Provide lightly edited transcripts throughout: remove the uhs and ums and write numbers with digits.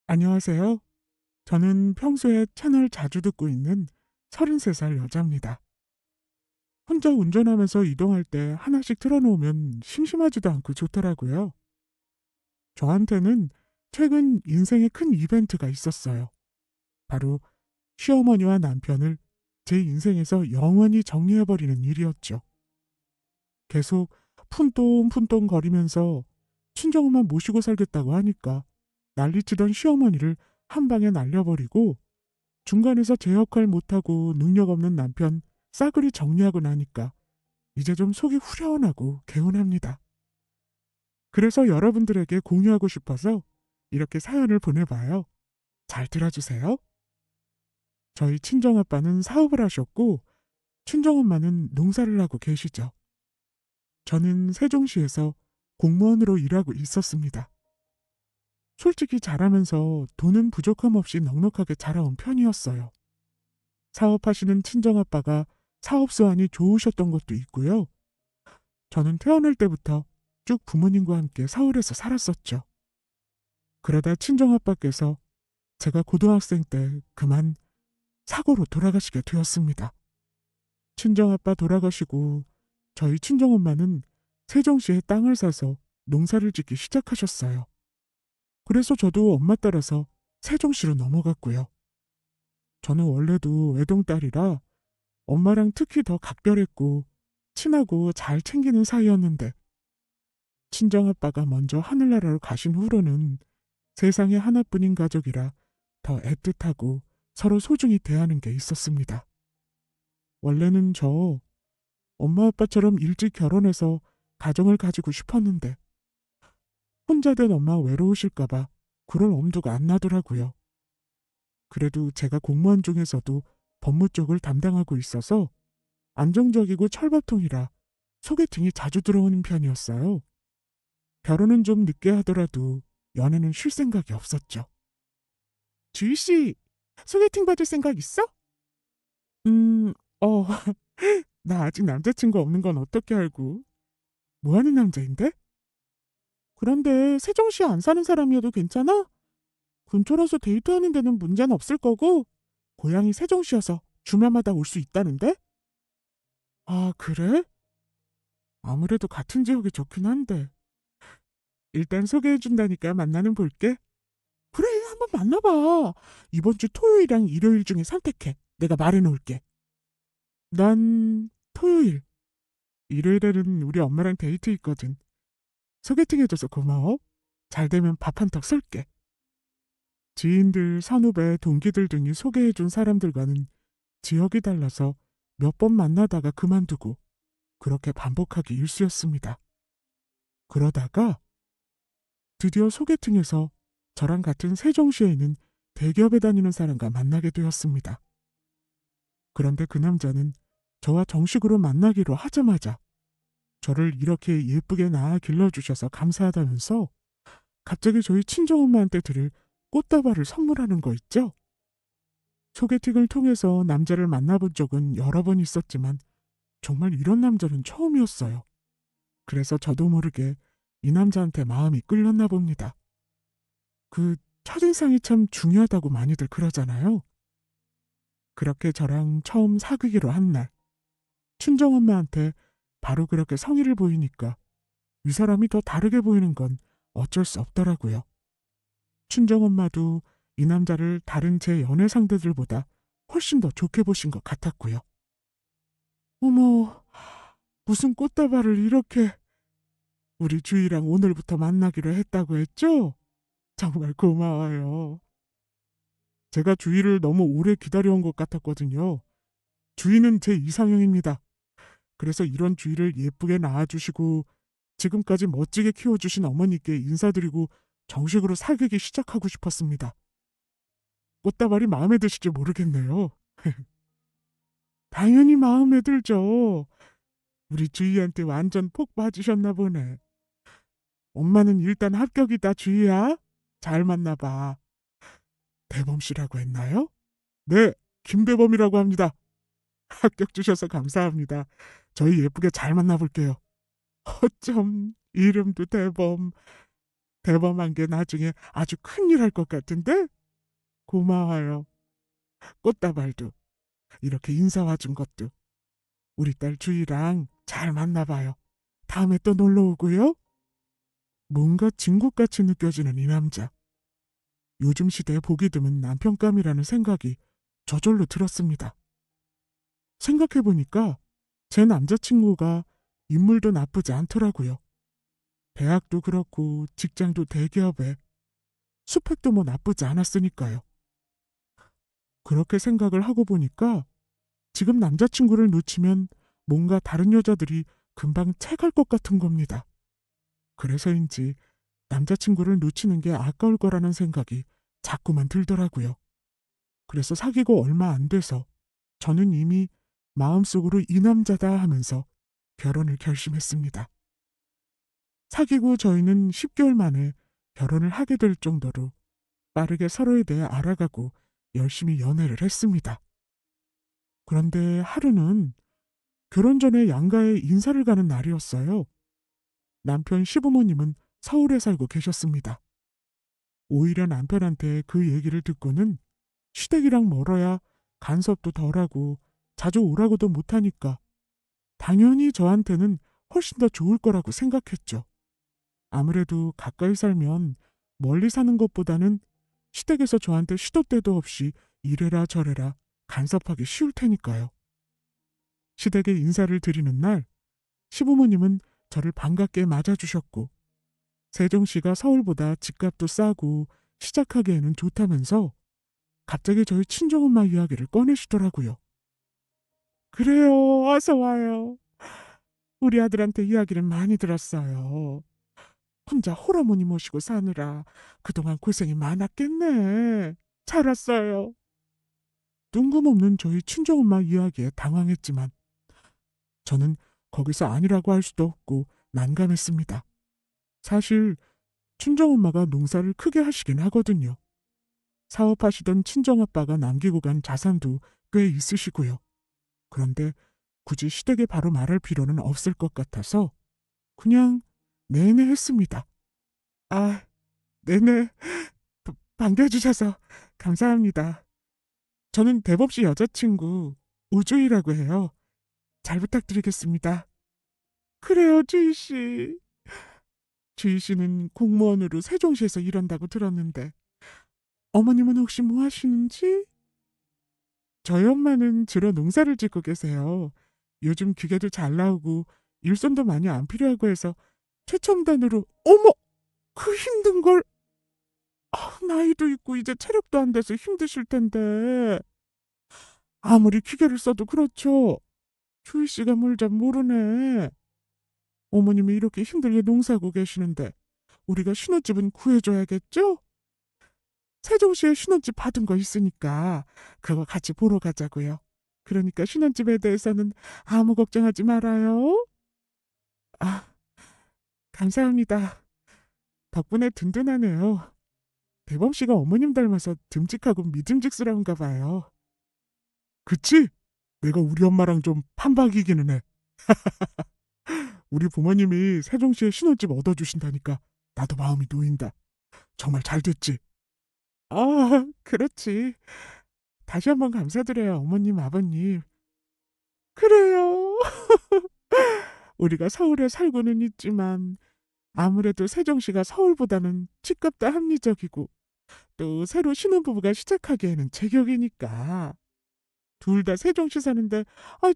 안녕하세요. 저는 평소에 채널 자주 듣고 있는 33살 여자입니다. 혼자 운전하면서 이동할 때 하나씩 틀어놓으면 심심하지도 않고 좋더라고요. 저한테는 최근 인생의 큰 이벤트가 있었어요. 바로 시어머니와 남편을 제 인생에서 영원히 정리해버리는 일이었죠. 계속 푼똥푼똥 거리면서 친정엄마 모시고 살겠다고 하니까 난리치던 시어머니를 한 방에 날려버리고 중간에서 제 역할 못하고 능력 없는 남편 싸그리 정리하고 나니까 이제 좀 속이 후련하고 개운합니다. 그래서 여러분들에게 공유하고 싶어서 이렇게 사연을 보내봐요. 잘 들어주세요. 저희 친정아빠는 사업을 하셨고 친정엄마는 농사를 하고 계시죠. 저는 세종시에서 공무원으로 일하고 있었습니다. 솔직히 잘하면서 돈은 부족함 없이 넉넉하게 자라온 편이었어요. 사업하시는 친정아빠가 사업 수완이 좋으셨던 것도 있고요. 저는 태어날 때부터 쭉 부모님과 함께 서울에서 살았었죠. 그러다 친정아빠께서 제가 고등학생 때 그만 사고로 돌아가시게 되었습니다. 친정아빠 돌아가시고 저희 친정엄마는 세종시에 땅을 사서 농사를 짓기 시작하셨어요. 그래서 저도 엄마 따라서 세종시로 넘어갔고요. 저는 원래도 외동딸이라 엄마랑 특히 더 각별했고 친하고 잘 챙기는 사이였는데 친정아빠가 먼저 하늘나라로 가신 후로는 세상에 하나뿐인 가족이라 더 애틋하고 서로 소중히 대하는 게 있었습니다. 원래는 저 엄마 아빠처럼 일찍 결혼해서 가정을 가지고 싶었는데 혼자 된 엄마 외로우실까봐 그럴 엄두가 안 나더라고요. 그래도 제가 공무원 중에서도 법무 쪽을 담당하고 있어서 안정적이고 철밥통이라 소개팅이 자주 들어오는 편이었어요. 결혼은 좀 늦게 하더라도 연애는 쉴 생각이 없었죠. 주희 씨, 소개팅 받을 생각 있어? 음, 어, 나 아직 남자친구 없는 건 어떻게 알고? 뭐 하는 남자인데? 그런데 세종시에 안 사는 사람이어도 괜찮아? 근처라서 데이트하는 데는 문제는 없을 거고, 고향이 세종시여서 주말마다 올 수 있다는데? 아, 그래? 아무래도 같은 지역이 좋긴 한데. 일단 소개해준다니까 만나는 볼게. 그래, 한번 만나봐. 이번 주 토요일이랑 일요일 중에 선택해. 내가 말해놓을게. 난 토요일. 일요일에는 우리 엄마랑 데이트 있거든. 소개팅 해줘서 고마워. 잘 되면 밥 한턱 쏠게. 지인들, 선후배, 동기들 등이 소개해준 사람들과는 지역이 달라서 몇 번 만나다가 그만두고 그렇게 반복하기 일쑤였습니다. 그러다가 드디어 소개팅에서 저랑 같은 세종시에 있는 대기업에 다니는 사람과 만나게 되었습니다. 그런데 그 남자는 저와 정식으로 만나기로 하자마자 저를 이렇게 예쁘게 낳아 길러주셔서 감사하다면서 갑자기 저희 친정엄마한테 드릴 꽃다발을 선물하는 거 있죠? 소개팅을 통해서 남자를 만나본 적은 여러 번 있었지만 정말 이런 남자는 처음이었어요. 그래서 저도 모르게 이 남자한테 마음이 끌렸나 봅니다. 그 첫인상이 참 중요하다고 많이들 그러잖아요. 그렇게 저랑 처음 사귀기로 한 날, 친정엄마한테 바로 그렇게 성의를 보이니까 이 사람이 더 다르게 보이는 건 어쩔 수 없더라고요. 친정엄마도 이 남자를 다른 제 연애 상대들보다 훨씬 더 좋게 보신 것 같았고요. 어머, 무슨 꽃다발을 이렇게. 우리 주희랑 오늘부터 만나기로 했다고 했죠? 정말 고마워요. 제가 주희를 너무 오래 기다려온 것 같았거든요. 주희는 제 이상형입니다. 그래서 이런 주희를 예쁘게 낳아주시고 지금까지 멋지게 키워주신 어머니께 인사드리고 정식으로 사귀기 시작하고 싶었습니다. 꽃다발이 마음에 드실지 모르겠네요. 당연히 마음에 들죠. 우리 주희한테 완전 폭 빠지셨나 보네. 엄마는 일단 합격이다, 주희야. 잘 만나봐. 대범 씨라고 했나요? 네, 김대범이라고 합니다. 합격 주셔서 감사합니다. 저희 예쁘게 잘 만나볼게요. 어쩜 이름도 대범. 대범한 게 나중에 아주 큰일 할 것 같은데? 고마워요. 꽃다발도, 이렇게 인사 와준 것도. 우리 딸 주희랑 잘 만나봐요. 다음에 또 놀러 오고요. 뭔가 진국같이 느껴지는 이 남자. 요즘 시대에 보기 드문 남편감이라는 생각이 저절로 들었습니다. 생각해보니까 제 남자친구가 인물도 나쁘지 않더라고요. 대학도 그렇고 직장도 대기업에, 스펙도 뭐 나쁘지 않았으니까요. 그렇게 생각을 하고 보니까 지금 남자친구를 놓치면 뭔가 다른 여자들이 금방 채갈 것 같은 겁니다. 그래서인지 남자친구를 놓치는 게 아까울 거라는 생각이 자꾸만 들더라고요. 그래서 사귀고 얼마 안 돼서 저는 이미 마음속으로 이 남자다 하면서 결혼을 결심했습니다. 사귀고 저희는 10개월 만에 결혼을 하게 될 정도로 빠르게 서로에 대해 알아가고 열심히 연애를 했습니다. 그런데 하루는 결혼 전에 양가에 인사를 가는 날이었어요. 남편 시부모님은 서울에 살고 계셨습니다. 오히려 남편한테 그 얘기를 듣고는 시댁이랑 멀어야 간섭도 덜하고 자주 오라고도 못하니까 당연히 저한테는 훨씬 더 좋을 거라고 생각했죠. 아무래도 가까이 살면 멀리 사는 것보다는 시댁에서 저한테 시도 때도 없이 이래라 저래라 간섭하기 쉬울 테니까요. 시댁에 인사를 드리는 날 시부모님은 저를 반갑게 맞아주셨고 세종시가 서울보다 집값도 싸고 시작하기에는 좋다면서 갑자기 저희 친정엄마 이야기를 꺼내시더라고요. 그래요, 어서 와요. 우리 아들한테 이야기를 많이 들었어요. 혼자 홀어머니 모시고 사느라 그동안 고생이 많았겠네. 잘 왔어요. 뜬금없는 저희 친정엄마 이야기에 당황했지만 저는 거기서 아니라고 할 수도 없고 난감했습니다. 사실 친정엄마가 농사를 크게 하시긴 하거든요. 사업하시던 친정아빠가 남기고 간 자산도 꽤 있으시고요. 그런데 굳이 시댁에 바로 말할 필요는 없을 것 같아서 그냥 네네 했습니다. 아, 네네. 반겨주셔서 감사합니다. 저는 대법씨 여자친구 오주희라고 해요. 잘 부탁드리겠습니다. 그래요, 주희 씨. 주희 씨는 공무원으로 세종시에서 일한다고 들었는데 어머님은 혹시 뭐 하시는지? 저희 엄마는 주로 농사를 짓고 계세요. 요즘 기계도 잘 나오고 일손도 많이 안 필요하고 해서 최첨단으로 어머! 그 힘든 걸 나이도 있고 이제 체력도 안 돼서 힘드실 텐데 아무리 기계를 써도 그렇죠. 주희 씨가 뭘 잘 모르네. 어머님이 이렇게 힘들게 농사하고 계시는데 우리가 신혼집은 구해줘야겠죠? 세종시에 신혼집 받은 거 있으니까 그거 같이 보러 가자고요. 그러니까 신혼집에 대해서는 아무 걱정하지 말아요. 아, 감사합니다. 덕분에 든든하네요. 대범 씨가 어머님 닮아서 듬직하고 믿음직스러운가 봐요. 그치? 내가 우리 엄마랑 좀 판박이기는 해. 우리 부모님이 세종시에 신혼집 얻어주신다니까 나도 마음이 놓인다. 정말 잘 됐지? 아, 그렇지. 다시 한번 감사드려요, 어머님, 아버님. 그래요. 우리가 서울에 살고는 있지만 아무래도 세종시가 서울보다는 집값도 합리적이고 또 새로 신혼부부가 시작하기에는 제격이니까 둘 다 세종시 사는데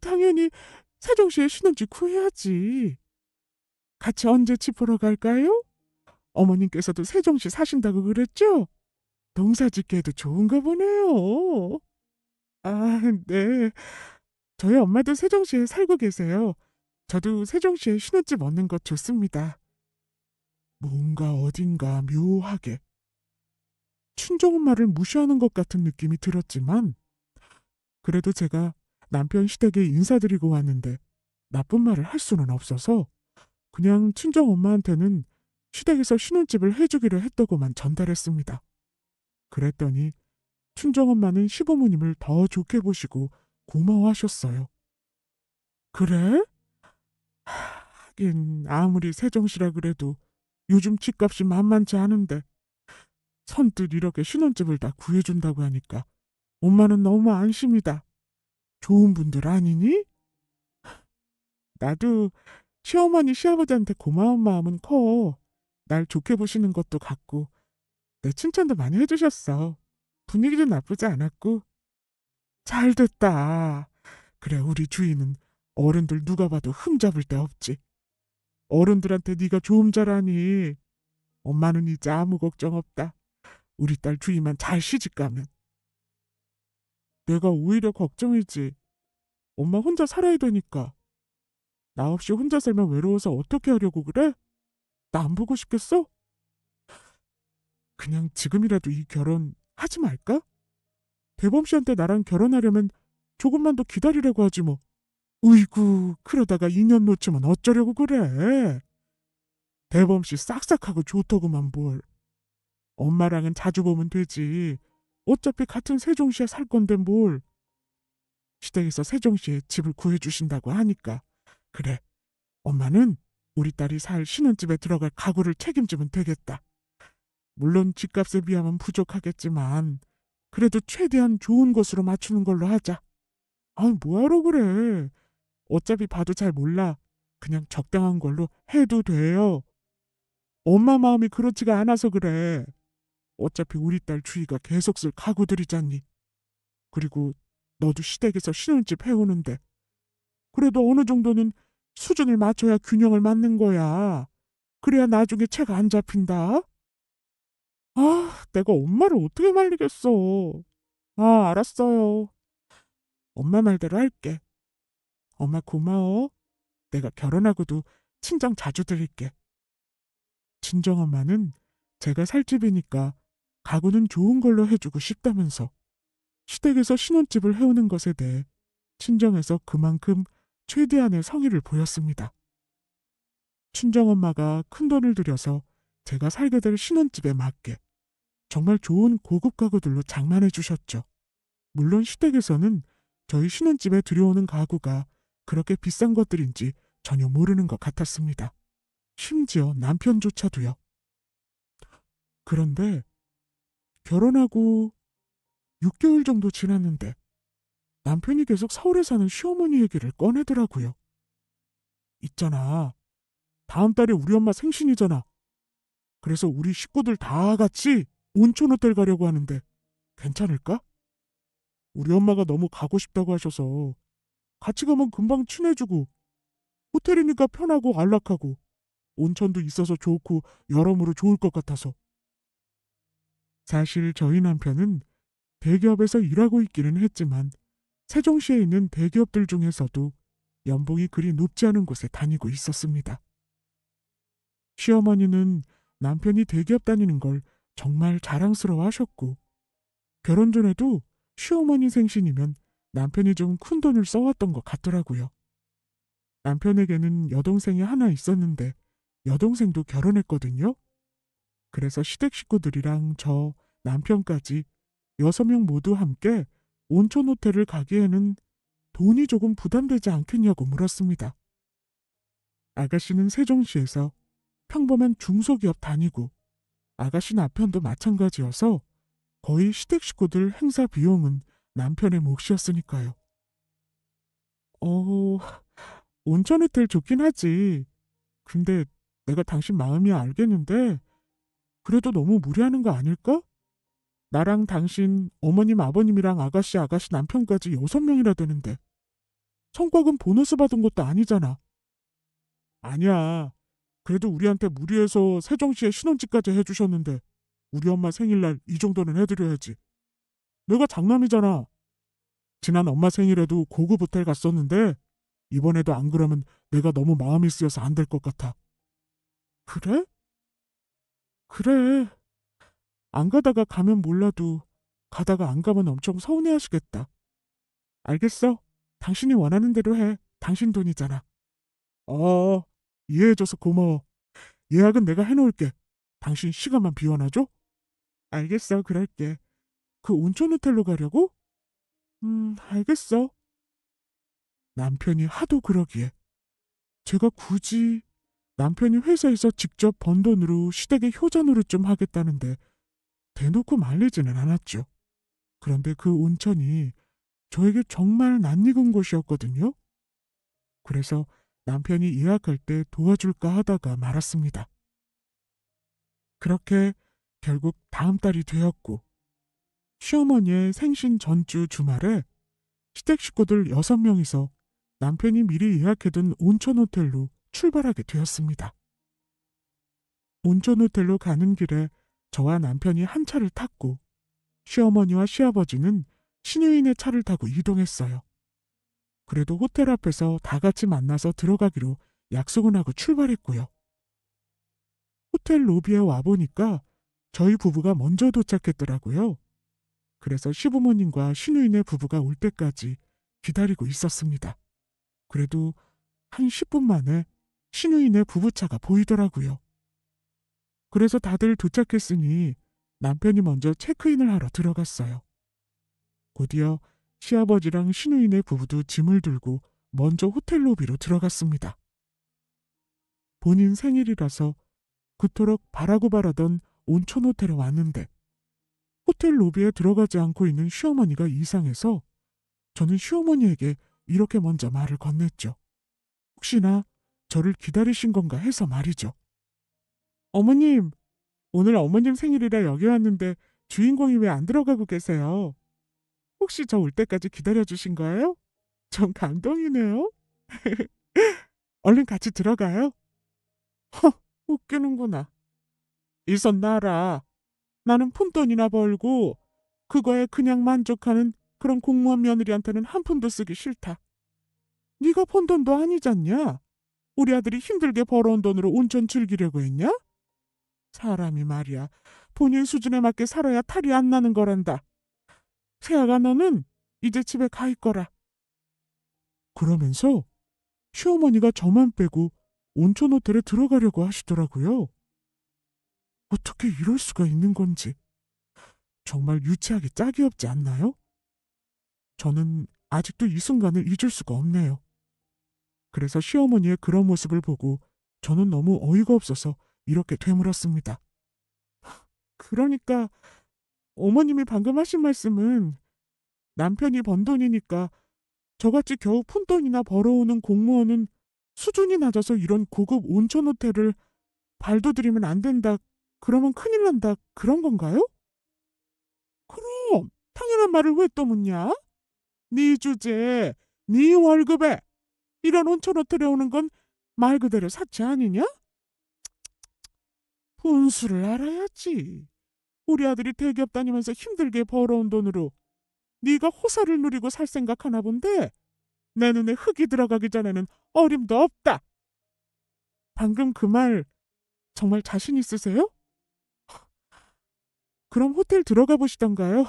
당연히 세종시에 신혼집 구해야지. 같이 언제 집 보러 갈까요? 어머님께서도 세종시 사신다고 그랬죠? 농사 짓기에도 좋은가 보네요. 아, 네. 저희 엄마도 세종시에 살고 계세요. 저도 세종시에 신혼집 얻는 것 좋습니다. 뭔가 어딘가 묘하게 친정엄마를 무시하는 것 같은 느낌이 들었지만 그래도 제가 남편 시댁에 인사드리고 왔는데 나쁜 말을 할 수는 없어서 그냥 친정엄마한테는 시댁에서 신혼집을 해주기로 했다고만 전달했습니다. 그랬더니 친정엄마는 시부모님을 더 좋게 보시고 고마워하셨어요. 그래? 하긴 아무리 세종시라 그래도 요즘 집값이 만만치 않은데 선뜻 이렇게 신혼집을 다 구해준다고 하니까 엄마는 너무 안심이다. 좋은 분들 아니니? 나도 시어머니 시아버지한테 고마운 마음은 커. 날 좋게 보시는 것도 같고 내 칭찬도 많이 해주셨어. 분위기도 나쁘지 않았고. 잘 됐다. 그래, 우리 주인은 어른들 누가 봐도 흠잡을 데 없지. 어른들한테 네가 좋음 잘하니 엄마는 이제 아무 걱정 없다. 우리 딸 주인만 잘 시집가면. 내가 오히려 걱정이지. 엄마 혼자 살아야 되니까. 나 없이 혼자 살면 외로워서 어떻게 하려고 그래? 나 안 보고 싶겠어? 그냥 지금이라도 이 결혼 하지 말까? 대범 씨한테 나랑 결혼하려면 조금만 더 기다리라고 하지 뭐. 으이구, 그러다가 2년 놓치면 어쩌려고 그래? 대범 씨 싹싹하고 좋더구만 뭘. 엄마랑은 자주 보면 되지. 어차피 같은 세종시에 살 건데 뭘. 시댁에서 세종시에 집을 구해주신다고 하니까. 그래, 엄마는 우리 딸이 살 신혼집에 들어갈 가구를 책임지면 되겠다. 물론 집값에 비하면 부족하겠지만 그래도 최대한 좋은 곳으로 맞추는 걸로 하자. 아이, 뭐하러 그래. 어차피 봐도 잘 몰라. 그냥 적당한 걸로 해도 돼요. 엄마 마음이 그렇지가 않아서 그래. 어차피 우리 딸 주희가 계속 쓸 가구들이잖니. 그리고 너도 시댁에서 신혼집 해오는데 그래도 어느 정도는 수준을 맞춰야 균형을 맞는 거야. 그래야 나중에 채가 안 잡힌다. 아, 내가 엄마를 어떻게 말리겠어. 아, 알았어요. 엄마 말대로 할게. 엄마 고마워. 내가 결혼하고도 친정 자주 드릴게. 친정엄마는 제가 살 집이니까 가구는 좋은 걸로 해주고 싶다면서 시댁에서 신혼집을 해오는 것에 대해 친정에서 그만큼 최대한의 성의를 보였습니다. 친정엄마가 큰돈을 들여서 제가 살게 될 신혼집에 맞게 정말 좋은 고급 가구들로 장만해 주셨죠. 물론 시댁에서는 저희 신혼집에 들여오는 가구가 그렇게 비싼 것들인지 전혀 모르는 것 같았습니다. 심지어 남편조차도요. 그런데 결혼하고 6개월 정도 지났는데 남편이 계속 서울에 사는 시어머니 얘기를 꺼내더라고요. 있잖아. 다음 달에 우리 엄마 생신이잖아. 그래서 우리 식구들 다 같이 온천 호텔 가려고 하는데 괜찮을까? 우리 엄마가 너무 가고 싶다고 하셔서 같이 가면 금방 친해지고 호텔이니까 편하고 안락하고 온천도 있어서 좋고 여러모로 좋을 것 같아서. 사실 저희 남편은 대기업에서 일하고 있기는 했지만 세종시에 있는 대기업들 중에서도 연봉이 그리 높지 않은 곳에 다니고 있었습니다. 시어머니는 남편이 대기업 다니는 걸 정말 자랑스러워 하셨고 결혼 전에도 시어머니 생신이면 남편이 좀 큰 돈을 써왔던 것 같더라고요. 남편에게는 여동생이 하나 있었는데 여동생도 결혼했거든요. 그래서 시댁 식구들이랑 저, 남편까지 6명 모두 함께 온천 호텔을 가기에는 돈이 조금 부담되지 않겠냐고 물었습니다. 아가씨는 세종시에서 평범한 중소기업 다니고 아가씨 남편도 마찬가지여서 거의 시댁 식구들 행사 비용은 남편의 몫이었으니까요. 어, 온천 호텔 좋긴 하지. 근데 내가 당신 마음이 알겠는데 그래도 너무 무리하는 거 아닐까? 나랑 당신, 어머님, 아버님이랑 아가씨 남편까지 6명이나 되는데 성과금 보너스 받은 것도 아니잖아. 아니야. 그래도 우리한테 무리해서 세종시에 신혼집까지 해주셨는데 우리 엄마 생일날 이 정도는 해드려야지. 내가 장남이잖아. 지난 엄마 생일에도 고급 호텔 갔었는데 이번에도 안 그러면 내가 너무 마음이 쓰여서 안 될 것 같아. 그래? 그래. 안 가다가 가면 몰라도 가다가 안 가면 엄청 서운해하시겠다. 알겠어. 당신이 원하는 대로 해. 당신 돈이잖아. 어, 이해해줘서 고마워. 예약은 내가 해놓을게. 당신 시간만 비워놔줘? 알겠어, 그럴게. 그 온천 호텔로 가려고? 알겠어. 남편이 하도 그러기에 제가 굳이 남편이 회사에서 직접 번 돈으로 시댁에 효자노릇 좀 하겠다는데 대놓고 말리지는 않았죠. 그런데 그 온천이 저에게 정말 낯익은 곳이었거든요. 그래서 남편이 예약할 때 도와줄까 하다가 말았습니다. 그렇게 결국 다음 달이 되었고 시어머니의 생신 전주 주말에 시댁 식구들 6명이서 남편이 미리 예약해둔 온천 호텔로 출발하게 되었습니다. 온천 호텔로 가는 길에 저와 남편이 한 차를 탔고 시어머니와 시아버지는 신유인의 차를 타고 이동했어요. 그래도 호텔 앞에서 다 같이 만나서 들어가기로 약속은 하고 출발했고요. 호텔 로비에 와보니까 저희 부부가 먼저 도착했더라고요. 그래서 시부모님과 신우인의 부부가 올 때까지 기다리고 있었습니다. 그래도 한 10분 만에 신우인의 부부차가 보이더라고요. 그래서 다들 도착했으니 남편이 먼저 체크인을 하러 들어갔어요. 곧이어 시아버지랑 신우인의 부부도 짐을 들고 먼저 호텔 로비로 들어갔습니다. 본인 생일이라서 그토록 바라고 바라던 온천 호텔에 왔는데 호텔 로비에 들어가지 않고 있는 시어머니가 이상해서 저는 시어머니에게 이렇게 먼저 말을 건넸죠. 혹시나 저를 기다리신 건가 해서 말이죠. 어머님, 오늘 어머님 생일이라 여기 왔는데 주인공이 왜 안 들어가고 계세요? 혹시 저 올 때까지 기다려주신 거예요? 전 감동이네요. 얼른 같이 들어가요. 허, 웃기는구나. 이 손 놔라. 나는 푼돈이나 벌고 그거에 그냥 만족하는 그런 공무원 며느리한테는 한 푼도 쓰기 싫다. 네가 번 돈도 아니잖냐? 우리 아들이 힘들게 벌어온 돈으로 온천 즐기려고 했냐? 사람이 말이야. 본인 수준에 맞게 살아야 탈이 안 나는 거란다. 세아가 너는 이제 집에 가 있거라. 그러면서 시어머니가 저만 빼고 온천 호텔에 들어가려고 하시더라고요. 어떻게 이럴 수가 있는 건지. 정말 유치하게 짝이 없지 않나요? 저는 아직도 이 순간을 잊을 수가 없네요. 그래서 시어머니의 그런 모습을 보고 저는 너무 어이가 없어서 이렇게 되물었습니다. 그러니까 어머님이 방금 하신 말씀은 남편이 번 돈이니까 저같이 겨우 푼돈이나 벌어오는 공무원은 수준이 낮아서 이런 고급 온천 호텔을 발도 들이면 안 된다. 그러면 큰일 난다. 그런 건가요? 그럼 당연한 말을 왜 또 묻냐? 네 주제에 네 월급에 이런 온천 호텔에 오는 건 말 그대로 사치 아니냐? 분수를 알아야지. 우리 아들이 대기업 다니면서 힘들게 벌어온 돈으로 네가 호사를 누리고 살 생각하나 본데 내 눈에 흙이 들어가기 전에는 어림도 없다. 방금 그 말 정말 자신 있으세요? 그럼 호텔 들어가 보시던가요?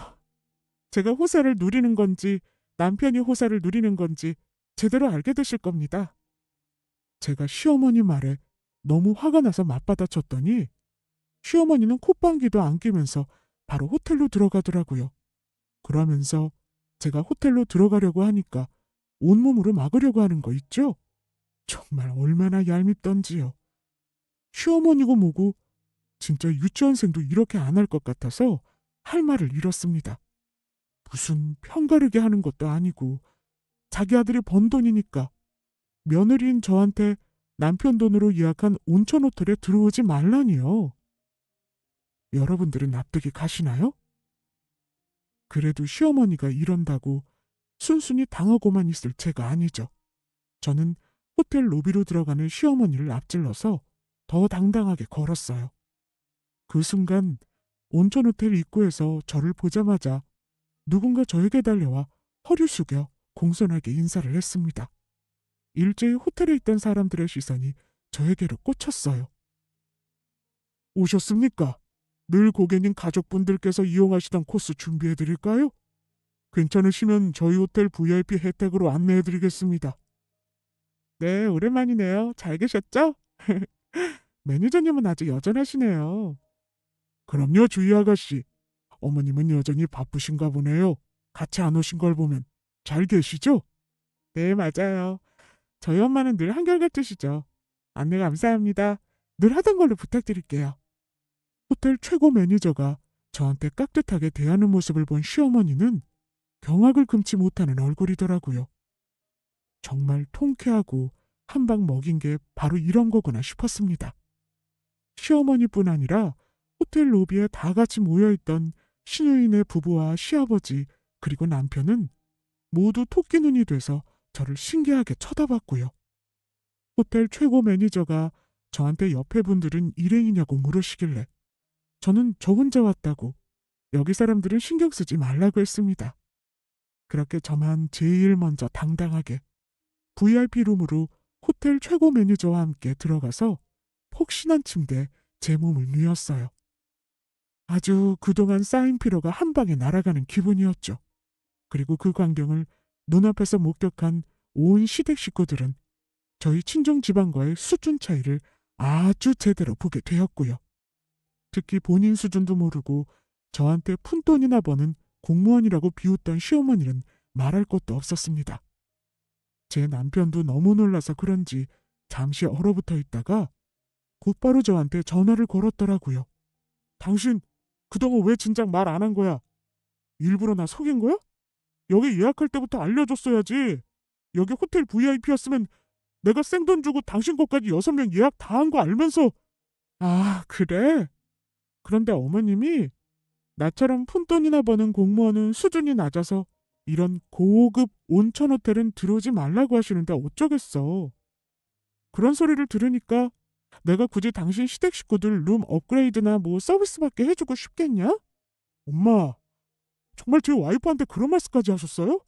제가 호사를 누리는 건지 남편이 호사를 누리는 건지 제대로 알게 되실 겁니다. 제가 시어머니 말에 너무 화가 나서 맞받아쳤더니 시어머니는 콧방귀도 안 끼면서 바로 호텔로 들어가더라고요. 그러면서 제가 호텔로 들어가려고 하니까 온몸으로 막으려고 하는 거 있죠? 정말 얼마나 얄밉던지요. 시어머니고 뭐고 진짜 유치원생도 이렇게 안 할 것 같아서 할 말을 잃었습니다. 무슨 편가르게 하는 것도 아니고 자기 아들이 번 돈이니까 며느리인 저한테 남편 돈으로 예약한 온천 호텔에 들어오지 말라니요. 여러분들은 납득이 가시나요? 그래도 시어머니가 이런다고 순순히 당하고만 있을 제가 아니죠. 저는 호텔 로비로 들어가는 시어머니를 앞질러서 더 당당하게 걸었어요. 그 순간 온천 호텔 입구에서 저를 보자마자 누군가 저에게 달려와 허리 숙여 공손하게 인사를 했습니다. 일제히 호텔에 있던 사람들의 시선이 저에게로 꽂혔어요. 오셨습니까? 늘 고객님 가족분들께서 이용하시던 코스 준비해드릴까요? 괜찮으시면 저희 호텔 VIP 혜택으로 안내해드리겠습니다. 네, 오랜만이네요. 잘 계셨죠? 매니저님은 아주 여전하시네요. 그럼요, 주희 아가씨. 어머님은 여전히 바쁘신가 보네요. 같이 안 오신 걸 보면. 잘 계시죠? 네, 맞아요. 저희 엄마는 늘 한결같으시죠. 안내 감사합니다. 늘 하던 걸로 부탁드릴게요. 호텔 최고 매니저가 저한테 깍듯하게 대하는 모습을 본 시어머니는 경악을 금치 못하는 얼굴이더라고요. 정말 통쾌하고 한 방 먹인 게 바로 이런 거구나 싶었습니다. 시어머니뿐 아니라 호텔 로비에 다 같이 모여있던 신우인의 부부와 시아버지 그리고 남편은 모두 토끼 눈이 돼서 저를 신기하게 쳐다봤고요. 호텔 최고 매니저가 저한테 옆에 분들은 일행이냐고 물으시길래 저는 저 혼자 왔다고 여기 사람들은 신경 쓰지 말라고 했습니다. 그렇게 저만 제일 먼저 당당하게 VIP 룸으로 호텔 최고 매니저와 함께 들어가서 폭신한 침대에 제 몸을 뉘었어요. 아주 그동안 쌓인 피로가 한 방에 날아가는 기분이었죠. 그리고 그 광경을 눈앞에서 목격한 온 시댁 식구들은 저희 친정 집안과의 수준 차이를 아주 제대로 보게 되었고요. 특히 본인 수준도 모르고 저한테 푼돈이나 버는 공무원이라고 비웃던 시어머니는 말할 것도 없었습니다. 제 남편도 너무 놀라서 그런지 잠시 얼어붙어 있다가 곧바로 저한테 전화를 걸었더라고요. 당신 그동안 왜 진작 말 안 한 거야? 일부러 나 속인 거야? 여기 예약할 때부터 알려줬어야지. 여기 호텔 VIP였으면 내가 생돈 주고 당신 것까지 6명 예약 다 한 거 알면서. 아, 그래? 그런데 어머님이 나처럼 푼돈이나 버는 공무원은 수준이 낮아서 이런 고급 온천 호텔은 들어오지 말라고 하시는데 어쩌겠어. 그런 소리를 들으니까 내가 굳이 당신 시댁 식구들 룸 업그레이드나 뭐 서비스받게 해주고 싶겠냐? 엄마, 정말 제 와이프한테 그런 말씀까지 하셨어요?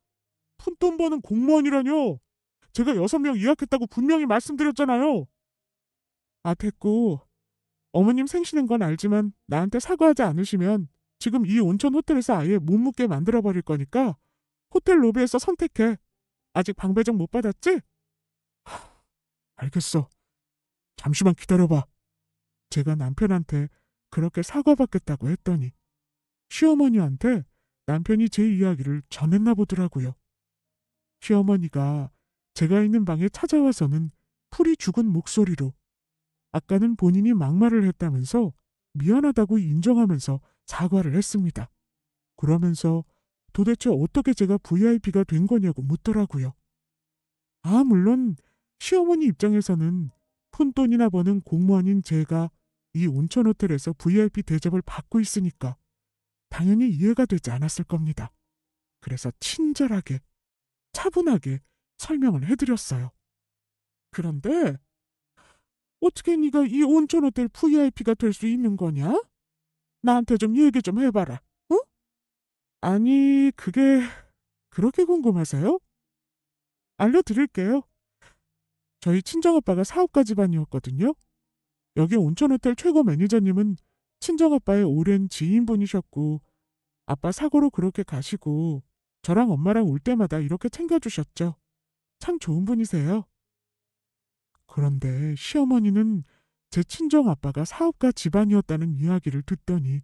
푼돈 버는 공무원이라뇨. 제가 6명 예약했다고 분명히 말씀드렸잖아요. 아, 됐고. 어머님 생신인 건 알지만 나한테 사과하지 않으시면 지금 이 온천 호텔에서 아예 못 묵게 만들어버릴 거니까 호텔 로비에서 선택해. 아직 방 배정 못 받았지? 알겠어. 잠시만 기다려봐. 제가 남편한테 그렇게 사과받겠다고 했더니 시어머니한테 남편이 제 이야기를 전했나 보더라고요. 시어머니가 제가 있는 방에 찾아와서는 풀이 죽은 목소리로 아까는 본인이 막말을 했다면서 미안하다고 인정하면서 사과를 했습니다. 그러면서 도대체 어떻게 제가 VIP가 된 거냐고 묻더라고요. 아, 물론 시어머니 입장에서는 푼돈이나 버는 공무원인 제가 이 온천 호텔에서 VIP 대접을 받고 있으니까 당연히 이해가 되지 않았을 겁니다. 그래서 친절하게, 차분하게 설명을 해드렸어요. 그런데 어떻게 네가 이 온천 호텔 VIP가 될 수 있는 거냐? 나한테 좀 얘기 좀 해봐라. 어? 아니, 그게 그렇게 궁금하세요? 알려드릴게요. 저희 친정아빠가 사업가 집안이었거든요. 여기 온천호텔 최고 매니저님은 친정아빠의 오랜 지인분이셨고 아빠 사고로 그렇게 가시고 저랑 엄마랑 올 때마다 이렇게 챙겨주셨죠. 참 좋은 분이세요. 그런데 시어머니는 제 친정아빠가 사업가 집안이었다는 이야기를 듣더니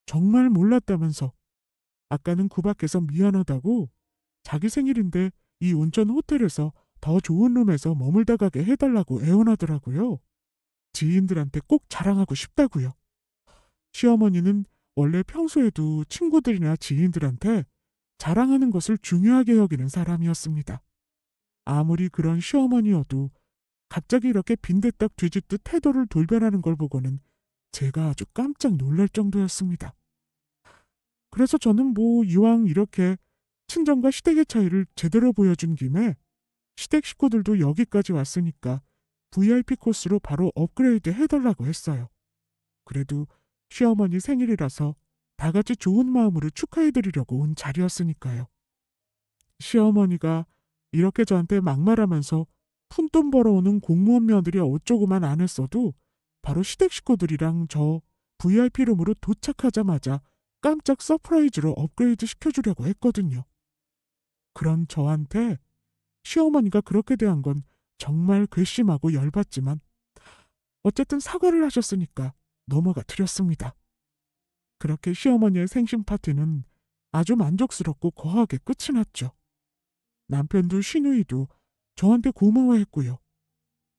정말 몰랐다면서 아까는 구박해서 미안하다고 자기 생일인데 이 온천 호텔에서 더 좋은 룸에서 머물다 가게 해달라고 애원하더라고요. 지인들한테 꼭 자랑하고 싶다고요. 시어머니는 원래 평소에도 친구들이나 지인들한테 자랑하는 것을 중요하게 여기는 사람이었습니다. 아무리 그런 시어머니여도 갑자기 이렇게 빈대떡 뒤집듯 태도를 돌변하는 걸 보고는 제가 아주 깜짝 놀랄 정도였습니다. 그래서 저는 뭐 이왕 이렇게 친정과 시댁의 차이를 제대로 보여준 김에 시댁 식구들도 여기까지 왔으니까 VIP 코스로 바로 업그레이드 해달라고 했어요. 그래도 시어머니 생일이라서 다 같이 좋은 마음으로 축하해드리려고 온 자리였으니까요. 시어머니가 이렇게 저한테 막말하면서 푼돈 벌어오는 공무원 며느리 어쩌고만 안 했어도 바로 시댁 식구들이랑 저 VIP 룸으로 도착하자마자 깜짝 서프라이즈로 업그레이드 시켜주려고 했거든요. 그런 저한테 시어머니가 그렇게 대한 건 정말 괘씸하고 열받지만 어쨌든 사과를 하셨으니까 넘어가 드렸습니다. 그렇게 시어머니의 생신 파티는 아주 만족스럽고 거하게 끝이 났죠. 남편도 시누이도 저한테 고마워했고요.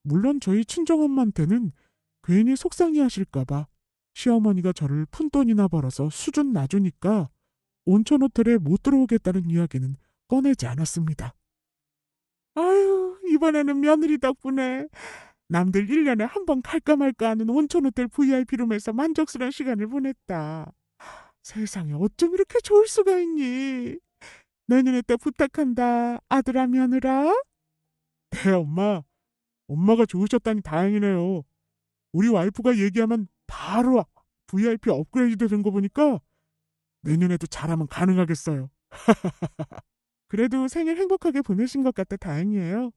물론 저희 친정엄마한테는 괜히 속상해 하실까봐 시어머니가 저를 푼돈이나 벌어서 수준 낮으니까 온천 호텔에 못 들어오겠다는 이야기는 꺼내지 않았습니다. 아유, 이번에는 며느리 덕분에 남들 1년에 한 번 갈까 말까 하는 온천 호텔 VIP 룸에서 만족스러운 시간을 보냈다. 세상에 어쩜 이렇게 좋을 수가 있니? 내년에 때 부탁한다, 아들아 며느라. 네, 엄마. 엄마가 좋으셨다니 다행이네요. 우리 와이프가 얘기하면 바로 VIP 업그레이드 된 거 보니까 내년에도 잘하면 가능하겠어요. 그래도 생일 행복하게 보내신 것 같아 다행이에요.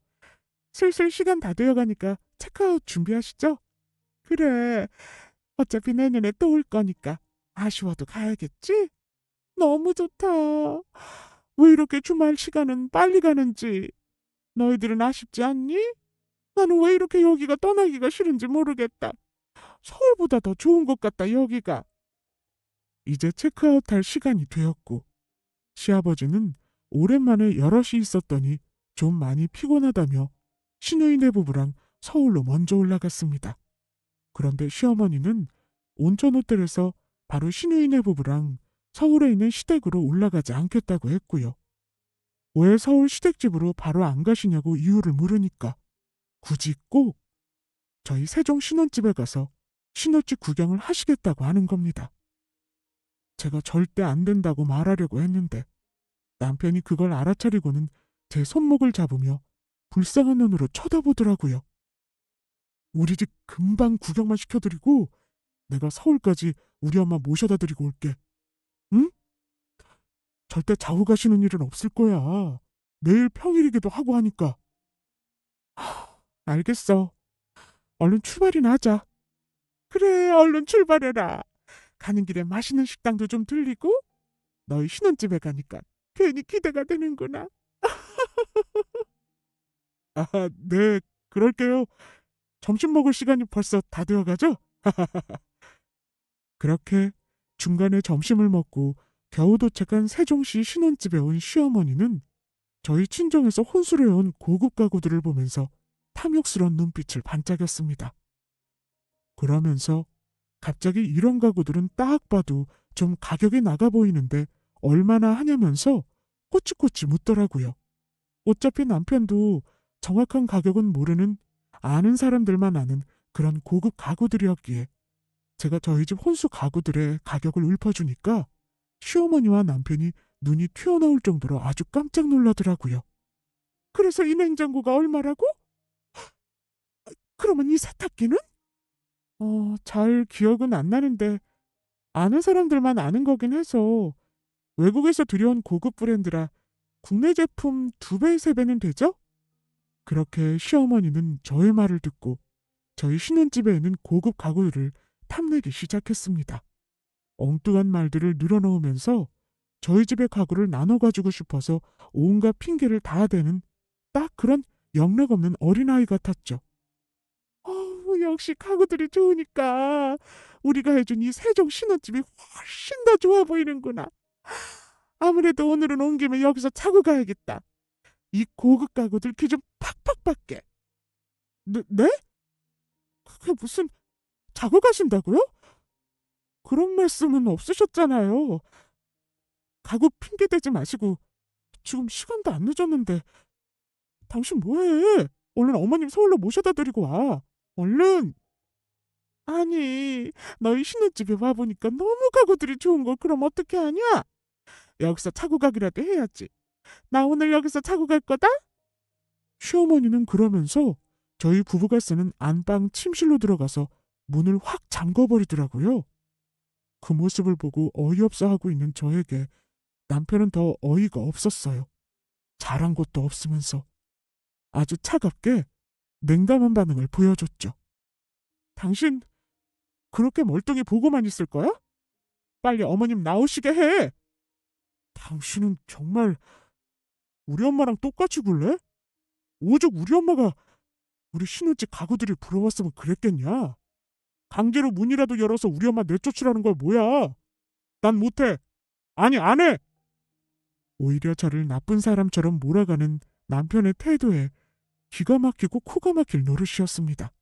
슬슬 시간 다 되어가니까 체크아웃 준비하시죠? 그래. 어차피 내년에 또 올 거니까 아쉬워도 가야겠지? 너무 좋다. 왜 이렇게 주말 시간은 빨리 가는지 너희들은 아쉽지 않니? 나는 왜 이렇게 여기가 떠나기가 싫은지 모르겠다. 서울보다 더 좋은 것 같다 여기가. 이제 체크아웃 할 시간이 되었고 시아버지는 오랜만에 여럿이 있었더니 좀 많이 피곤하다며 시누이네 부부랑 서울로 먼저 올라갔습니다. 그런데 시어머니는 온천 호텔에서 바로 시누이네 부부랑 서울에 있는 시댁으로 올라가지 않겠다고 했고요. 왜 서울 시댁집으로 바로 안 가시냐고 이유를 물으니까 굳이 꼭 저희 세종 신혼집에 가서 신혼집 구경을 하시겠다고 하는 겁니다. 제가 절대 안 된다고 말하려고 했는데 남편이 그걸 알아차리고는 제 손목을 잡으며 불쌍한 눈으로 쳐다보더라고요. 우리 집 금방 구경만 시켜드리고 내가 서울까지 우리 엄마 모셔다 드리고 올게. 응? 절대 자고 가시는 일은 없을 거야. 내일 평일이기도 하고 하니까. 알겠어. 얼른 출발이나 하자. 그래, 얼른 출발해라. 가는 길에 맛있는 식당도 좀 들리고 너희 신혼집에 가니까 괜히 기대가 되는구나. 아, 네, 그럴게요. 점심 먹을 시간이 벌써 다 되어가죠? 그렇게 중간에 점심을 먹고 겨우 도착한 세종시 신혼집에 온 시어머니는 저희 친정에서 혼수를 해온 고급 가구들을 보면서 탐욕스러운 눈빛을 반짝였습니다. 그러면서 갑자기 이런 가구들은 딱 봐도 좀 가격이 나가 보이는데 얼마나 하냐면서 꼬치꼬치 묻더라고요. 어차피 남편도 정확한 가격은 모르는 아는 사람들만 아는 그런 고급 가구들이었기에 제가 저희 집 혼수 가구들의 가격을 읊어주니까 시어머니와 남편이 눈이 튀어나올 정도로 아주 깜짝 놀라더라고요. 그래서 이 냉장고가 얼마라고? 그러면 이 세탁기는? 잘 기억은 안 나는데 아는 사람들만 아는 거긴 해서 외국에서 들여온 고급 브랜드라 국내 제품 2배, 3배는 되죠? 그렇게 시어머니는 저의 말을 듣고 저희 신혼집에 있는 고급 가구들을 탐내기 시작했습니다. 엉뚱한 말들을 늘어놓으면서 저희 집의 가구를 나눠 가지고 싶어서 온갖 핑계를 다 대는 딱 그런 영락 없는 어린아이 같았죠. 역시 가구들이 좋으니까 우리가 해준 이 세종 신혼집이 훨씬 더 좋아 보이는구나. 아무래도 오늘은 온 김에 여기서 자고 가야겠다. 이 고급 가구들 기 좀 팍팍 받게. 네? 그게 무슨 자고 가신다고요? 그런 말씀은 없으셨잖아요. 가구 핑계 대지 마시고 지금 시간도 안 늦었는데 당신 뭐해? 얼른 어머님 서울로 모셔다 드리고 와. 얼른. 아니, 너희 신혼집에 와보니까 너무 가구들이 좋은 걸 그럼 어떻게 하냐? 여기서 자고 가기라도 해야지. 나 오늘 여기서 자고 갈 거다? 시어머니는 그러면서 저희 부부가 쓰는 안방 침실로 들어가서 문을 확 잠궈버리더라고요. 그 모습을 보고 어이없어 하고 있는 저에게 남편은 더 어이가 없었어요. 잘한 것도 없으면서 아주 차갑게 냉담한 반응을 보여줬죠. 당신 그렇게 멀뚱히 보고만 있을 거야? 빨리 어머님 나오시게 해. 당신은 정말 우리 엄마랑 똑같이 굴래? 오죽 우리 엄마가 우리 신혼집 가구들이 부러웠으면 그랬겠냐? 강제로 문이라도 열어서 우리 엄마 내쫓으라는 걸 뭐야? 난 못해. 아니 안 해. 오히려 저를 나쁜 사람처럼 몰아가는 남편의 태도에 기가 막히고 코가 막힐 노릇이었습니다.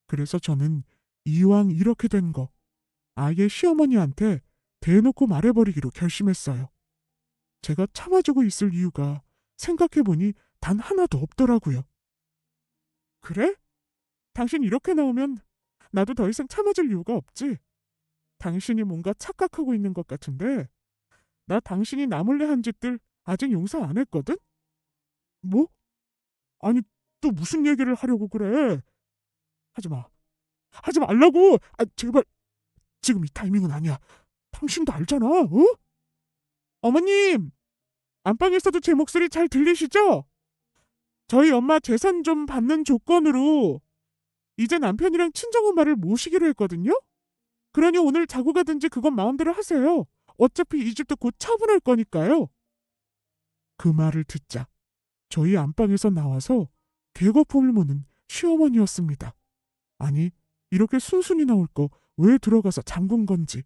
그래서 저는 이왕 이렇게 된 거 아예 시어머니한테 대놓고 말해버리기로 결심했어요. 제가 참아주고 있을 이유가 생각해보니 단 하나도 없더라고요. 그래? 당신 이렇게 나오면 나도 더 이상 참아줄 이유가 없지. 당신이 뭔가 착각하고 있는 것 같은데 나 당신이 나 몰래 한 짓들 아직 용서 안 했거든? 뭐? 아니 또 무슨 얘기를 하려고 그래? 하지 마. 하지 말라고. 아 제발 지금 이 타이밍은 아니야. 당신도 알잖아. 어? 어머님 안방에서도 제 목소리 잘 들리시죠? 저희 엄마 재산 좀 받는 조건으로 이제 남편이랑 친정엄마를 모시기로 했거든요. 그러니 오늘 자고 가든지 그건 마음대로 하세요. 어차피 이 집도 곧 처분할 거니까요. 그 말을 듣자 저희 안방에서 나와서 개거품을 무는 시어머니였습니다. 아니 이렇게 순순히 나올 거 왜 들어가서 잠근 건지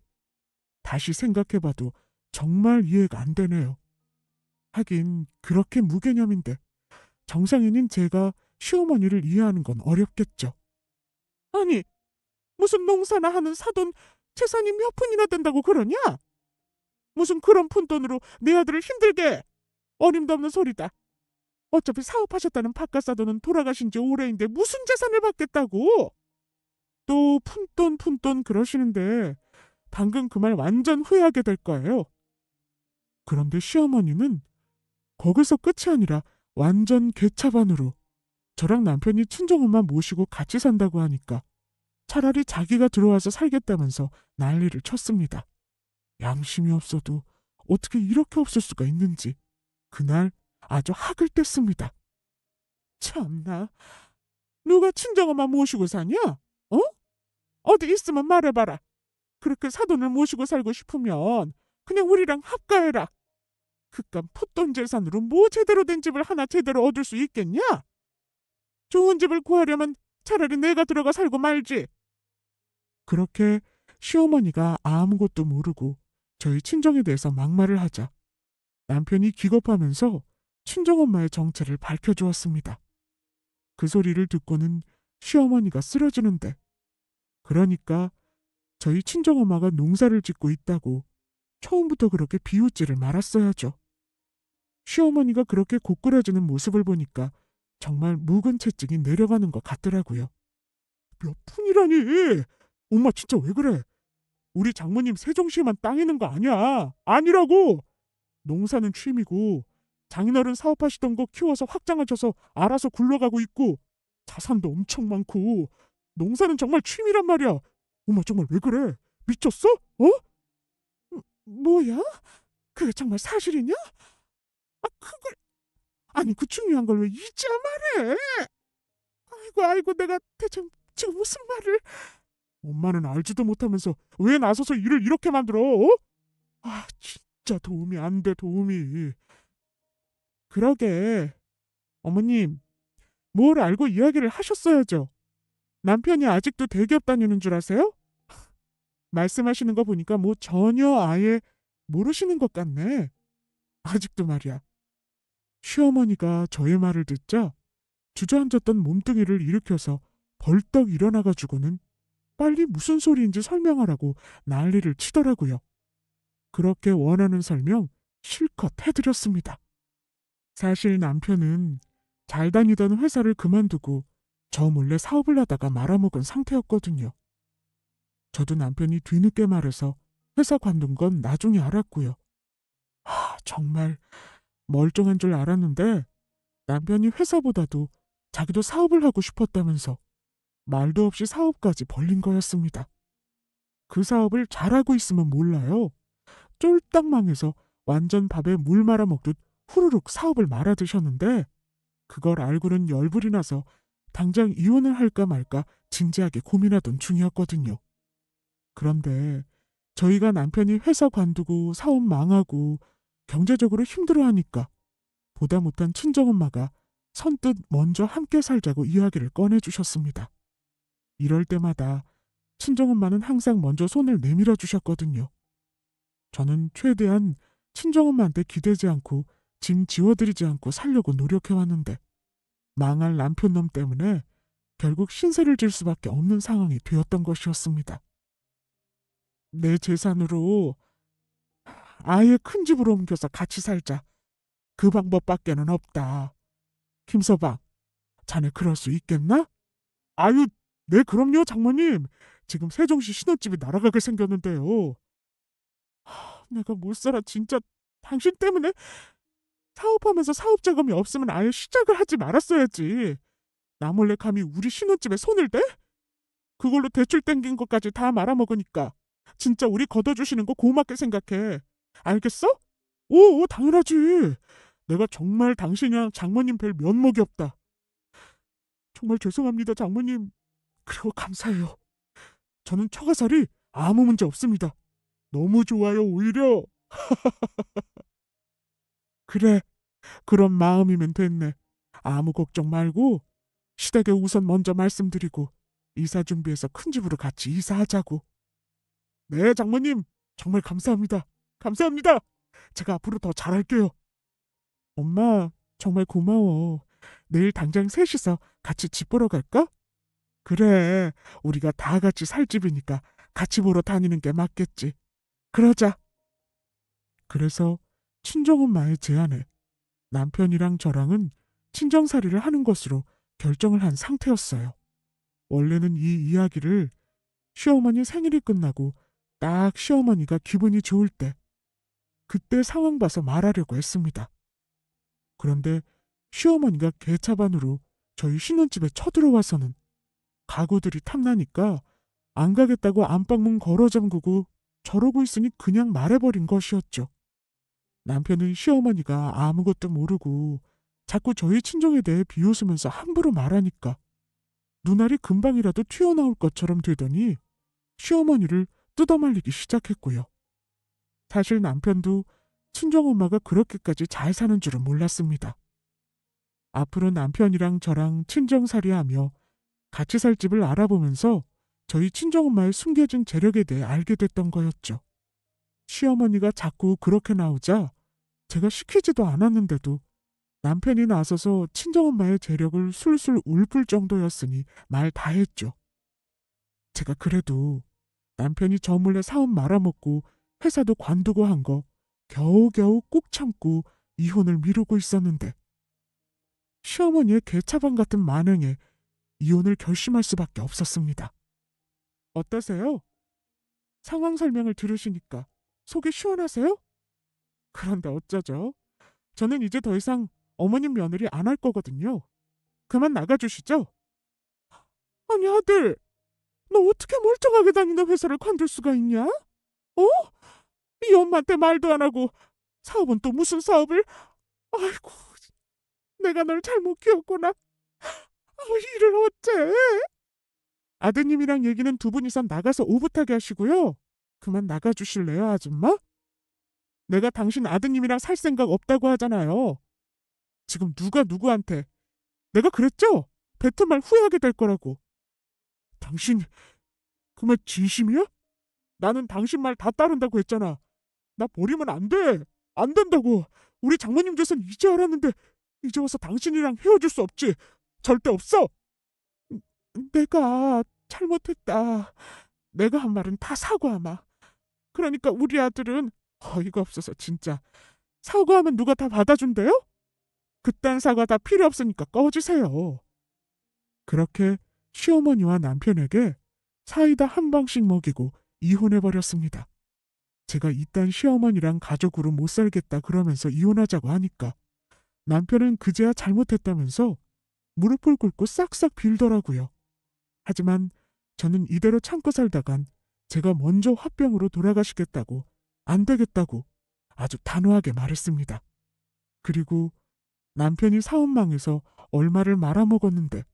다시 생각해봐도 정말 이해가 안 되네요. 하긴 그렇게 무개념인데 정상인인 제가 시어머니를 이해하는 건 어렵겠죠. 아니 무슨 농사나 하는 사돈 재산이 몇 푼이나 된다고 그러냐? 무슨 그런 푼돈으로 내 아들을 힘들게. 어림도 없는 소리다. 어차피 사업하셨다는 바깥사돈은 돌아가신 지 오래인데 무슨 재산을 받겠다고. 또 푼돈 그러시는데 방금 그 말 완전 후회하게 될 거예요. 그런데 시어머니는 거기서 끝이 아니라 완전 개차반으로 저랑 남편이 친정엄마 모시고 같이 산다고 하니까 차라리 자기가 들어와서 살겠다면서 난리를 쳤습니다. 양심이 없어도 어떻게 이렇게 없을 수가 있는지 그날 아주 학을 뗐습니다. 참나, 누가 친정엄마 모시고 사냐? 어? 어디 있으면 말해봐라. 그렇게 사돈을 모시고 살고 싶으면 그냥 우리랑 합가해라. 그깟 풋돈 재산으로 뭐 제대로 된 집을 하나 제대로 얻을 수 있겠냐? 좋은 집을 구하려면 차라리 내가 들어가 살고 말지. 그렇게 시어머니가 아무것도 모르고 저희 친정에 대해서 막말을 하자 남편이 기겁하면서 친정엄마의 정체를 밝혀주었습니다. 그 소리를 듣고는 시어머니가 쓰러지는데 그러니까 저희 친정엄마가 농사를 짓고 있다고 처음부터 그렇게 비웃지를 말았어야죠. 시어머니가 그렇게 고꾸라지는 모습을 보니까 정말 묵은 채찍이 내려가는 것 같더라고요. 몇 푼이라니? 엄마 진짜 왜 그래? 우리 장모님 세종시에만 땅 있는 거 아니야. 아니라고. 농사는 취미고 장인어른 사업하시던 거 키워서 확장하셔서 알아서 굴러가고 있고 자산도 엄청 많고 농사는 정말 취미란 말이야. 엄마 정말 왜 그래? 미쳤어? 어? 뭐야? 그게 정말 사실이냐? 아 그걸 아니 그 중요한 걸 왜 이제야 말해? 아이고 내가 대체 지금 무슨 말을? 엄마는 알지도 못하면서 왜 나서서 일을 이렇게 만들어? 어? 아 진짜 도움이 안 돼 도움이. 그러게 어머님 뭘 알고 이야기를 하셨어야죠. 남편이 아직도 대기업 다니는 줄 아세요? 말씀하시는 거 보니까 뭐 전혀 아예 모르시는 것 같네. 아직도 말이야. 시어머니가 저의 말을 듣자 주저앉았던 몸뚱이를 일으켜서 벌떡 일어나가지고는 빨리 무슨 소리인지 설명하라고 난리를 치더라고요. 그렇게 원하는 설명 실컷 해드렸습니다. 사실 남편은 잘 다니던 회사를 그만두고 저 몰래 사업을 하다가 말아먹은 상태였거든요. 저도 남편이 뒤늦게 말해서 회사 관둔 건 나중에 알았고요. 정말 멀쩡한 줄 알았는데 남편이 회사보다도 자기도 사업을 하고 싶었다면서 말도 없이 사업까지 벌린 거였습니다. 그 사업을 잘하고 있으면 몰라요. 쫄딱 망해서 완전 밥에 물 말아 먹듯 후루룩 사업을 말아드셨는데 그걸 알고는 열불이 나서 당장 이혼을 할까 말까 진지하게 고민하던 중이었거든요. 그런데 저희가 남편이 회사 관두고 사업 망하고 경제적으로 힘들어하니까 보다 못한 친정엄마가 선뜻 먼저 함께 살자고 이야기를 꺼내주셨습니다. 이럴 때마다 친정엄마는 항상 먼저 손을 내밀어 주셨거든요. 저는 최대한 친정엄마한테 기대지 않고 짐 지워드리지 않고 살려고 노력해왔는데 망할 남편놈 때문에 결국 신세를 질 수밖에 없는 상황이 되었던 것이었습니다. 내 재산으로 아예 큰 집으로 옮겨서 같이 살자. 그 방법밖에는 없다. 김서방, 자네 그럴 수 있겠나? 아유, 네 그럼요 장모님. 지금 세종시 신혼집이 날아가게 생겼는데요. 내가 못 살아 진짜. 당신 때문에 사업하면서 사업 자금이 없으면 아예 시작을 하지 말았어야지. 나 몰래 감히 우리 신혼집에 손을 대? 그걸로 대출 땡긴 것까지 다 말아먹으니까 진짜 우리 걷어주시는 거 고맙게 생각해. 알겠어? 오, 당연하지. 내가 정말 당신이랑 장모님 뵐 면목이 없다. 정말 죄송합니다, 장모님. 그리고 감사해요. 저는 처가살이 아무 문제 없습니다. 너무 좋아요, 오히려. 그래, 그런 마음이면 됐네. 아무 걱정 말고 시댁에 우선 먼저 말씀드리고 이사 준비해서 큰 집으로 같이 이사하자고. 네, 장모님. 정말 감사합니다. 감사합니다. 제가 앞으로 더 잘할게요. 엄마, 정말 고마워. 내일 당장 셋이서 같이 집 보러 갈까? 그래, 우리가 다 같이 살 집이니까 같이 보러 다니는 게 맞겠지. 그러자. 그래서 친정엄마의 제안에 남편이랑 저랑은 친정살이를 하는 것으로 결정을 한 상태였어요. 원래는 이 이야기를 시어머니 생일이 끝나고 딱 시어머니가 기분이 좋을 때, 그때 상황 봐서 말하려고 했습니다. 그런데 시어머니가 개차반으로 저희 신혼집에 쳐들어와서는 가구들이 탐나니까 안 가겠다고 안방문 걸어 잠그고 저러고 있으니 그냥 말해버린 것이었죠. 남편은 시어머니가 아무것도 모르고 자꾸 저희 친정에 대해 비웃으면서 함부로 말하니까 눈알이 금방이라도 튀어나올 것처럼 되더니 시어머니를 뜯어말리기 시작했고요. 사실 남편도 친정엄마가 그렇게까지 잘 사는 줄은 몰랐습니다. 앞으로 남편이랑 저랑 친정살이하며 같이 살 집을 알아보면서 저희 친정엄마의 숨겨진 재력에 대해 알게 됐던 거였죠. 시어머니가 자꾸 그렇게 나오자 제가 시키지도 않았는데도 남편이 나서서 친정엄마의 재력을 술술 울풀 정도였으니 말 다 했죠. 제가 그래도 남편이 저 몰래 사업 말아먹고 회사도 관두고 한 거 겨우겨우 꾹 참고 이혼을 미루고 있었는데 시어머니의 개차반 같은 만행에 이혼을 결심할 수밖에 없었습니다. 어떠세요? 상황 설명을 들으시니까 속이 시원하세요? 그런데 어쩌죠? 저는 이제 더 이상 어머님 며느리 안 할 거거든요. 그만 나가주시죠. 아니 아들, 너 어떻게 멀쩡하게 다니는 회사를 관둘 수가 있냐? 어? 이 엄마한테 말도 안 하고 사업은 또 무슨 사업을? 아이고, 내가 널 잘못 키웠구나. 이를 어째? 아드님이랑 얘기는 두 분이서 나가서 오붓하게 하시고요. 그만 나가주실래요, 아줌마? 내가 당신 아드님이랑 살 생각 없다고 하잖아요. 지금 누가 누구한테. 내가 그랬죠? 뱉은 말 후회하게 될 거라고. 당신 그 말 진심이야? 나는 당신 말 다 따른다고 했잖아. 나 버리면 안 돼. 안 된다고. 우리 장모님 재산 이제 알았는데 이제 와서 당신이랑 헤어질 수 없지. 절대 없어. 내가 잘못했다. 내가 한 말은 다 사과하마. 그러니까 우리 아들은 어이가 없어서 진짜. 사과하면 누가 다 받아준대요? 그딴 사과 다 필요 없으니까 꺼지세요. 그렇게 시어머니와 남편에게 사이다 한 방씩 먹이고 이혼해버렸습니다. 제가 이딴 시어머니랑 가족으로 못 살겠다 그러면서 이혼하자고 하니까 남편은 그제야 잘못했다면서 무릎을 꿇고 싹싹 빌더라고요. 하지만 저는 이대로 참고 살다간 제가 먼저 화병으로 돌아가시겠다고, 안 되겠다고 아주 단호하게 말했습니다. 그리고 남편이 사업망에서 얼마를 말아먹었는데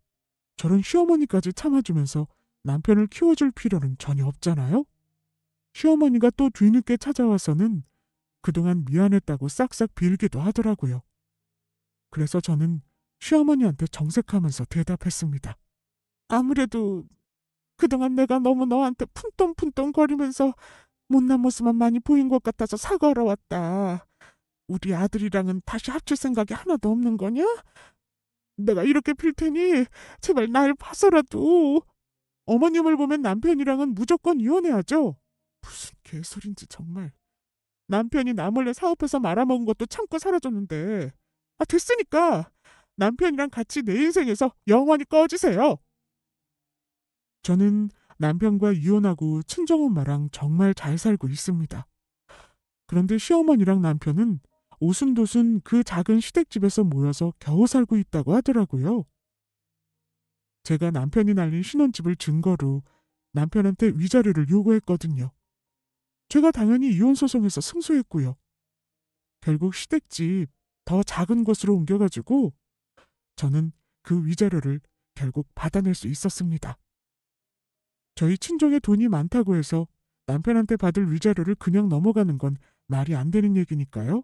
저런 시어머니까지 참아주면서 남편을 키워줄 필요는 전혀 없잖아요? 시어머니가 또 뒤늦게 찾아와서는 그동안 미안했다고 싹싹 빌기도 하더라고요. 그래서 저는 시어머니한테 정색하면서 대답했습니다. 아무래도 그동안 내가 너무 너한테 푼똥푼똥 거리면서 못난 모습만 많이 보인 것 같아서 사과하러 왔다. 우리 아들이랑은 다시 합칠 생각이 하나도 없는 거냐? 내가 이렇게 필 테니 제발 날 봐서라도. 어머님을 보면 남편이랑은 무조건 이혼해야죠. 무슨 개소린지 정말. 남편이 나 몰래 사업해서 말아먹은 것도 참고 살아줬는데. 아, 됐으니까 남편이랑 같이 내 인생에서 영원히 꺼지세요. 저는 남편과 이혼하고 친정엄마랑 정말 잘 살고 있습니다. 그런데 시어머니랑 남편은 오순도순 그 작은 시댁집에서 모여서 겨우 살고 있다고 하더라고요. 제가 남편이 날린 신혼집을 증거로 남편한테 위자료를 요구했거든요. 제가 당연히 이혼소송에서 승소했고요. 결국 시댁집 더 작은 곳으로 옮겨가지고 저는 그 위자료를 결국 받아낼 수 있었습니다. 저희 친정에 돈이 많다고 해서 남편한테 받을 위자료를 그냥 넘어가는 건 말이 안 되는 얘기니까요.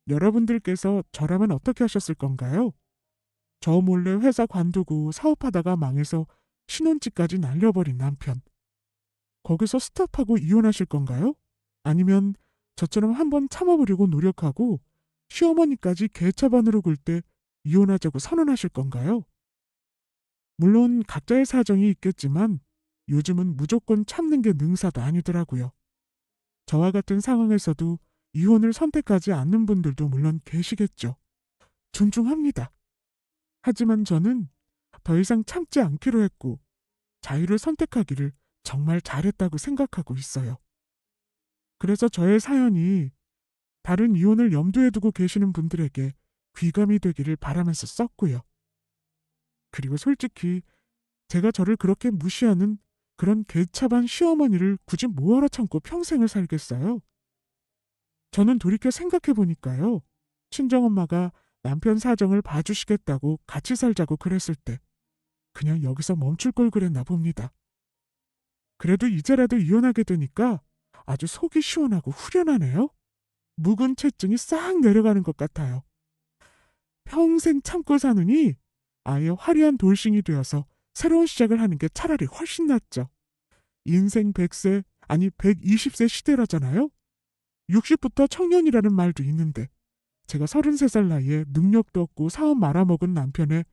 여러분들께서 저라면 어떻게 하셨을 건가요? 저 몰래 회사 관두고 사업하다가 망해서 신혼집까지 날려버린 남편. 거기서 스탑하고 이혼하실 건가요? 아니면 저처럼 한번 참아보려고 노력하고 시어머니까지 개차반으로 굴 때 이혼하자고 선언하실 건가요? 물론 각자의 사정이 있겠지만 요즘은 무조건 참는 게 능사도 아니더라고요. 저와 같은 상황에서도 이혼을 선택하지 않는 분들도 물론 계시겠죠. 존중합니다. 하지만 저는 더 이상 참지 않기로 했고 자유를 선택하기를 정말 잘했다고 생각하고 있어요. 그래서 저의 사연이 다른 이혼을 염두에 두고 계시는 분들에게 귀감이 되기를 바라면서 썼고요. 그리고 솔직히 제가 저를 그렇게 무시하는 그런 개차반 시어머니를 굳이 뭐하러 참고 평생을 살겠어요? 저는 돌이켜 생각해보니까요. 친정엄마가 남편 사정을 봐주시겠다고 같이 살자고 그랬을 때 그냥 여기서 멈출 걸 그랬나 봅니다. 그래도 이제라도 이혼하게 되니까 아주 속이 시원하고 후련하네요. 묵은 채증이 싹 내려가는 것 같아요. 평생 참고 사느니 아예 화려한 돌싱이 되어서 새로운 시작을 하는 게 차라리 훨씬 낫죠. 인생 100세, 아니 120세 시대라잖아요. 60부터 청년이라는 말도 있는데 제가 33살 나이에 능력도 없고 사업 말아먹은 남편의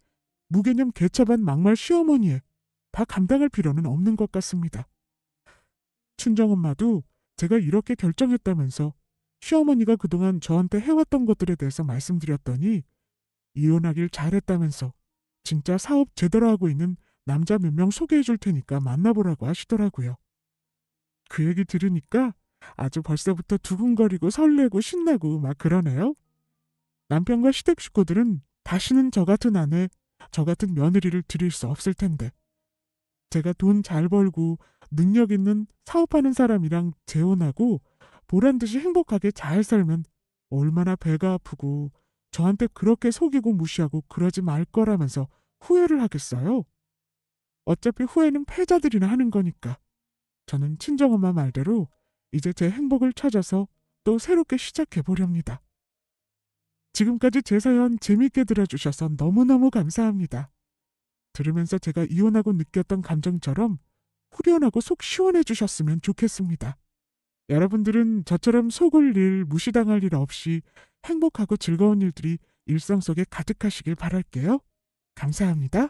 무개념 개차반 막말 시어머니에 다 감당할 필요는 없는 것 같습니다. 친정엄마도 제가 이렇게 결정했다면서 시어머니가 그동안 저한테 해왔던 것들에 대해서 말씀드렸더니 이혼하길 잘했다면서 진짜 사업 제대로 하고 있는 남자 몇 명 소개해 줄 테니까 만나보라고 하시더라고요. 그 얘기 들으니까 아주 벌써부터 두근거리고 설레고 신나고 막 그러네요. 남편과 시댁 식구들은 다시는 저 같은 아내, 저 같은 며느리를 들일 수 없을 텐데 제가 돈 잘 벌고 능력 있는 사업하는 사람이랑 재혼하고 보란듯이 행복하게 잘 살면 얼마나 배가 아프고 저한테 그렇게 속이고 무시하고 그러지 말 거라면서 후회를 하겠어요. 어차피 후회는 패자들이나 하는 거니까. 저는 친정엄마 말대로 이제 제 행복을 찾아서 또 새롭게 시작해 보렵니다. 지금까지 제 사연 재밌게 들어주셔서 너무너무 감사합니다. 들으면서 제가 이혼하고 느꼈던 감정처럼 후련하고 속 시원해 주셨으면 좋겠습니다. 여러분들은 저처럼 속을 일, 무시당할 일 없이 행복하고 즐거운 일들이 일상 속에 가득하시길 바랄게요. 감사합니다.